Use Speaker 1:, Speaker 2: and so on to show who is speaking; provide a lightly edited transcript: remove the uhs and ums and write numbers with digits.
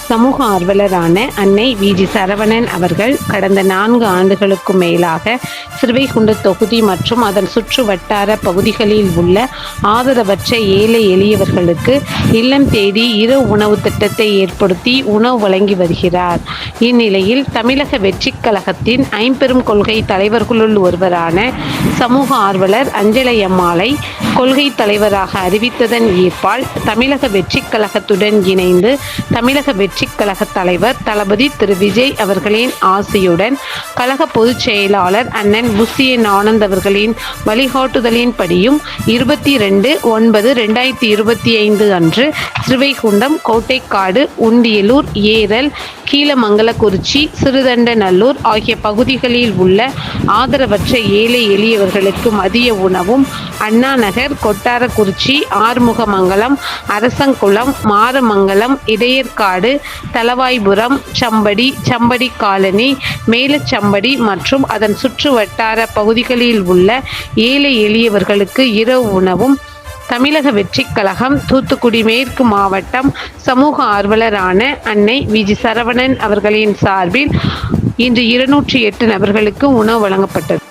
Speaker 1: சமூக ஆர்வலரான அன்னை வி.ஜி. சரவணன் அவர்கள் கடந்த 4 ஆண்டுகளுக்கும் மேலாக ஸ்ரீவைகுண்டம் தொகுதி மற்றும் அதன் சுற்று வட்டார பகுதிகளில் உள்ள ஆதரவற்ற ஏழை எளியவர்களுக்கு இல்லம் தேடி இரவு உணவு திட்டத்தை ஏற்படுத்தி உணவு வழங்கி வருகிறார். இந்நிலையில் தமிழக வெற்றிக் கழகத்தின் ஐம்பெரும் கொள்கை தலைவர்களுள் ஒருவரான சமூக ஆர்வலர் அஞ்சலை அம்மாளை கொள்கை தலைவராக அறிவித்ததன் ஈர்ப்பால் தமிழக வெற்றிக் கழகத்துடன் இணைந்து தமிழக வெற்றிக் கழக தலைவர் தளபதி திரு விஜய் அவர்களின் ஆசையுடன் கழக பொதுச் செயலாளர் அண்ணன் புசியன் ஆனந்த் அவர்களின் வழிகாட்டுதலின்படியும் 22/9/2025 அன்று ஸ்ரீவைகுண்டம், கோட்டைக்காடு, உண்டியலூர், ஏரல், கீழமங்கலக்குறிச்சி, சிறுதண்டநல்லூர் ஆகிய பகுதிகளில் உள்ள ஆதரவற்ற ஏழை எளியவர்களுக்கு மதிய உணவும் அண்ணாநகர், கொட்டாரக்குறிச்சி, ஆறுமுகமங்கலம், அரசங்குளம், மாரமங்கலம், இடையர்காடு, தளவாய்புரம், சம்படி காலனி, மேலச்சம்படி மற்றும் அதன் சுற்று வட்டார பகுதிகளில் உள்ள ஏழை எளியவர்களுக்கு இரவு உணவும் தமிழக வெற்றிக் கழகம் தூத்துக்குடி மேற்கு மாவட்டம் சமூக ஆர்வலரான அன்னை வி.ஜி. சரவணன் அவர்களின் சார்பில் இன்று 208 நபர்களுக்கு உணவு வழங்கப்பட்டது.